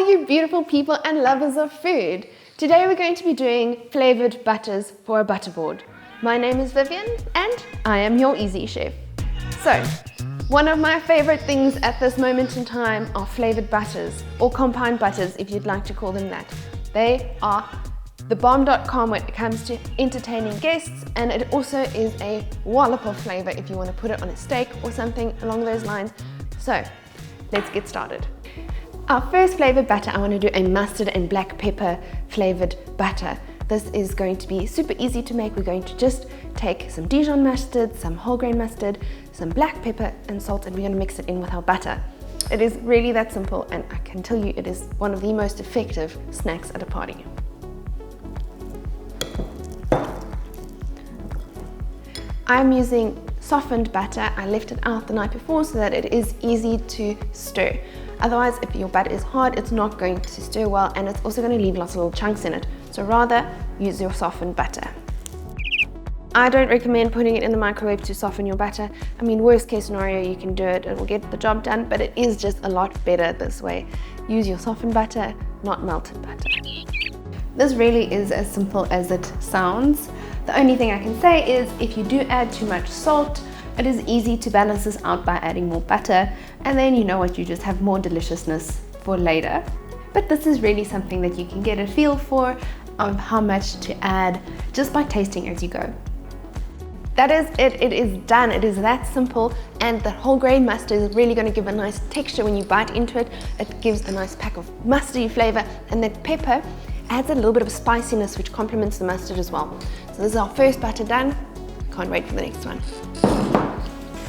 all you beautiful people and lovers of food. Today we're going to be doing flavoured butters for a butter board. My name is Vivian and I am your easy chef. So, one of my favourite things at this moment in time are flavoured butters, or compound butters if you'd like to call them that. They are the bomb.com when it comes to entertaining guests, and it also is a wallop of flavour if you want to put it on a steak or something along those lines. So, let's get started. Our first flavoured butter, I want to do a mustard and black pepper flavoured butter. This is going to be super easy to make. We're going to just take some Dijon mustard, some whole grain mustard, some black pepper and salt, and we're going to mix it in with our butter. It is really that simple, and I can tell you it is one of the most effective snacks at a party. I'm using softened butter. I left it out the night before so that it is easy to stir. Otherwise, if your butter is hard, it's not going to stir well, and it's also going to leave lots of little chunks in it. So rather, use your softened butter. I don't recommend putting it in the microwave to soften your butter. I mean, worst case scenario, you can do it, it will get the job done, but it is just a lot better this way. Use your softened butter, not melted butter. This really is as simple as it sounds. The only thing I can say is if you do add too much salt, it is easy to balance this out by adding more butter, and then you know what, you just have more deliciousness for later. But this is really something that you can get a feel for of how much to add just by tasting as you go. That is it, it is done. It is that simple, and the whole grain mustard is really going to give a nice texture when you bite into it. It gives a nice pack of mustardy flavour, and that pepper adds a little bit of spiciness which complements the mustard as well. So this is our first butter done. Can't wait for the next one.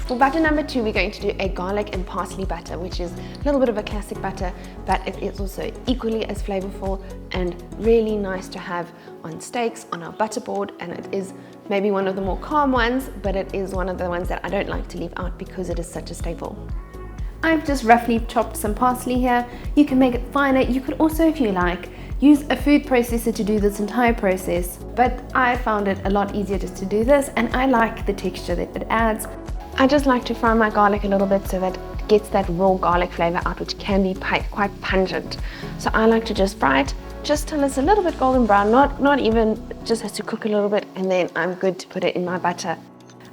For butter number 2, we're going to do a garlic and parsley butter, which is a little bit of a classic butter, but it is also equally as flavorful and really nice to have on steaks, on our butter board, and it is maybe one of the more calm ones, but it is one of the ones that I don't like to leave out because it is such a staple. I've just roughly chopped some parsley here. You can make it finer. You could also, if you like, use a food processor to do this entire process, but I found it a lot easier just to do this, and I like the texture that it adds. I just like to fry my garlic a little bit so that it gets that raw garlic flavor out, which can be quite pungent. So I like to just fry it just till it's a little bit golden brown, not even, just has to cook a little bit, and then I'm good to put it in my butter.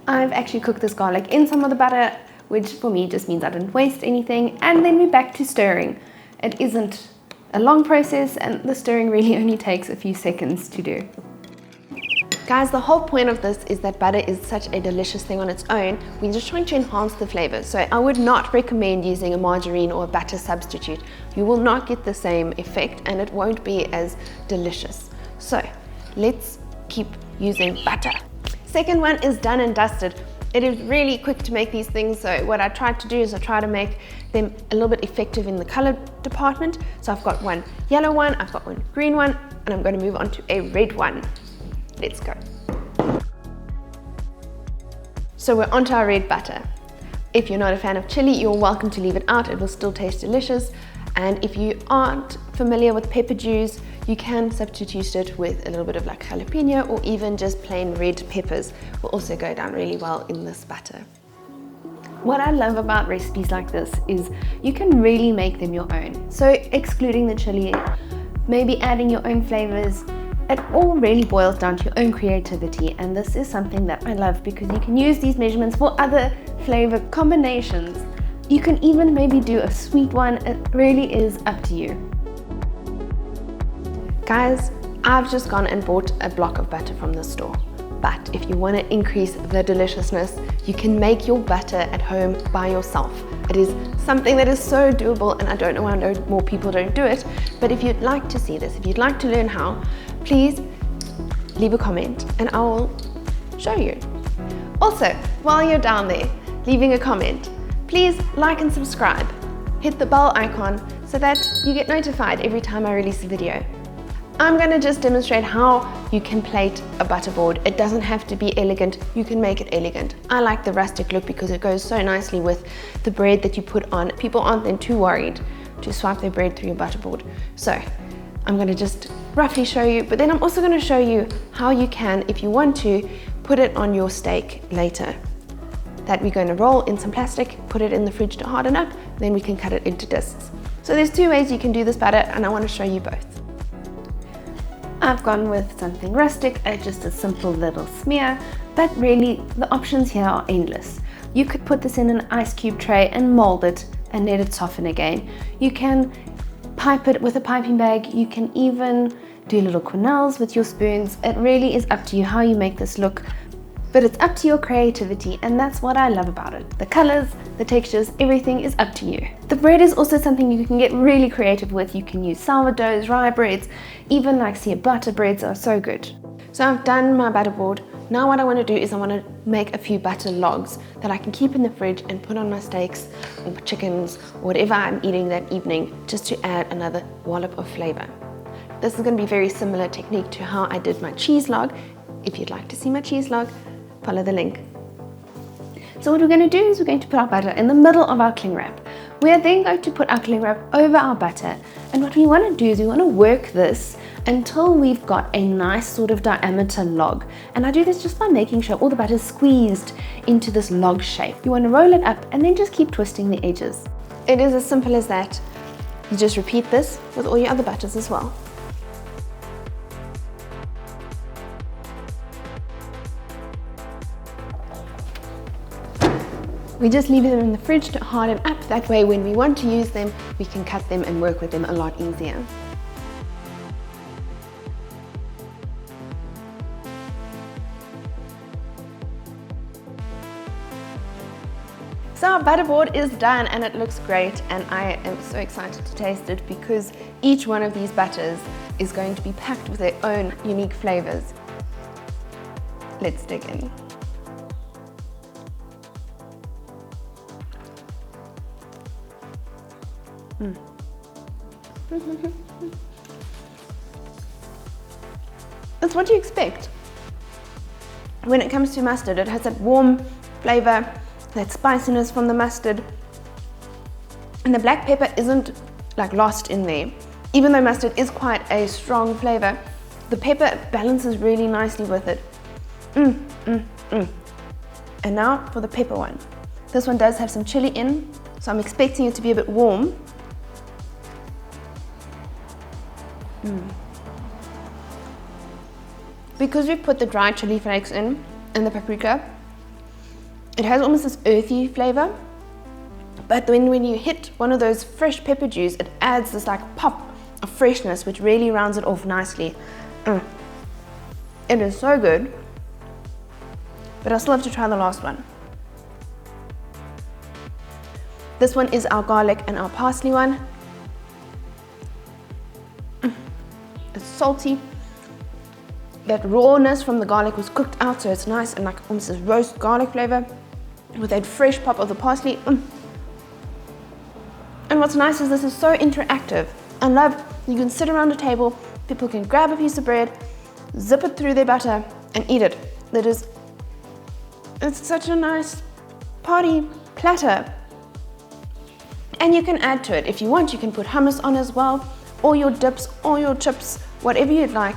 I've actually cooked this garlic in some of the butter, which for me just means I didn't waste anything, and then we're back to stirring. It isn't a long process, and the stirring really only takes a few seconds to do. Guys, the whole point of this is that butter is such a delicious thing on its own. We're just trying to enhance the flavor. So I would not recommend using a margarine or a butter substitute. You will not get the same effect, and it won't be as delicious. So let's keep using butter. Second one is done and dusted. It is really quick to make these things, so what I tried to do is I try to make them a little bit effective in the color department. So I've got one yellow one, I've got one green one, and I'm going to move on to a red one. Let's go. So we're onto our red butter. If you're not a fan of chili, you're welcome to leave it out. It will still taste delicious. And if you aren't familiar with pepadews, you can substitute it with a little bit of like jalapeno, or even just plain red peppers will also go down really well in this butter. What I love about recipes like this is you can really make them your own. So excluding the chili, maybe adding your own flavors, it all really boils down to your own creativity, and this is something that I love because you can use these measurements for other flavor combinations. You can even maybe do a sweet one. It really is up to you. Guys, I've just gone and bought a block of butter from the store. But if you want to increase the deliciousness, you can make your butter at home by yourself. It is something that is so doable, and I don't know why more people don't do it. But if you'd like to see this, if you'd like to learn how, please leave a comment and I will show you. Also, while you're down there leaving a comment, please like and subscribe. Hit the bell icon so that you get notified every time I release a video. I'm going to just demonstrate how you can plate a butter board. It doesn't have to be elegant, you can make it elegant. I like the rustic look because it goes so nicely with the bread that you put on. People aren't then too worried to swipe their bread through your butter board. So I'm going to just roughly show you, but then I'm also going to show you how you can, if you want to, put it on your steak later. That we're going to roll in some plastic, put it in the fridge to harden up, then we can cut it into discs. So there's two ways you can do this batter, and I want to show you both. I've gone with something rustic, just a simple little smear, but really the options here are endless. You could put this in an ice cube tray and mold it and let it soften again. You can pipe it with a piping bag. You can even do little quenelles with your spoons. It really is up to you how you make this look, but it's up to your creativity, and that's what I love about it. The colors, the textures, everything is up to you. The bread is also something you can get really creative with. You can use sourdoughs, rye breads, even like ciabatta breads are so good. So I've done my batter board. Now what I want to do is I want to make a few batter logs that I can keep in the fridge and put on my steaks or chickens or whatever I'm eating that evening, just to add another wallop of flavor. This is going to be very similar technique to how I did my cheese log. If you'd like to see my cheese log, follow the link. So what we're going to do is we're going to put our butter in the middle of our cling wrap. We are then going to put our cling wrap over our butter, and what we want to do is we want to work this until we've got a nice sort of diameter log. And I do this just by making sure all the butter is squeezed into this log shape. You want to roll it up and then just keep twisting the edges. It is as simple as that. You just repeat this with all your other batters as well. We just leave them in the fridge to harden up. That way when we want to use them, we can cut them and work with them a lot easier. So our batter board is done and it looks great, and I am so excited to taste it because each one of these batters is going to be packed with their own unique flavors. Let's dig in. It's what you expect. When it comes to mustard, it has that warm flavor, that spiciness from the mustard, and the black pepper isn't like lost in there. Even though mustard is quite a strong flavor, the pepper balances really nicely with it. And now for the pepper one. This one does have some chili in, so I'm expecting it to be a bit warm. Because we've put the dried chili flakes in and the paprika, it has almost this earthy flavor, but when you hit one of those fresh pepadews, it adds this like pop of freshness which really rounds it off nicely. It is so good, but I still have to try the last one. This one is our garlic and our parsley one. It's salty. That rawness from the garlic was cooked out, so it's nice and like almost this roast garlic flavor with that fresh pop of the parsley. And what's nice is this is so interactive. I love you can sit around a table, people can grab a piece of bread, zip it through their butter and eat it. It's such a nice party platter. And you can add to it if you want. You can put hummus on as well, or your dips, or your chips, whatever you'd like.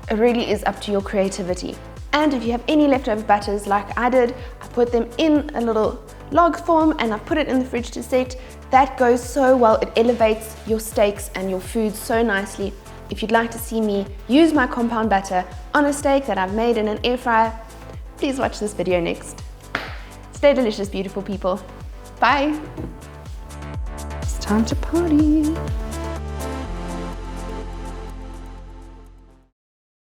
It really is up to your creativity. And if you have any leftover batters like I did, I put them in a little log form and I put it in the fridge to set. That goes so well. It elevates your steaks and your food so nicely. If you'd like to see me use my compound batter on a steak that I've made in an air fryer, please watch this video next. Stay delicious, beautiful people. Bye. It's time to party.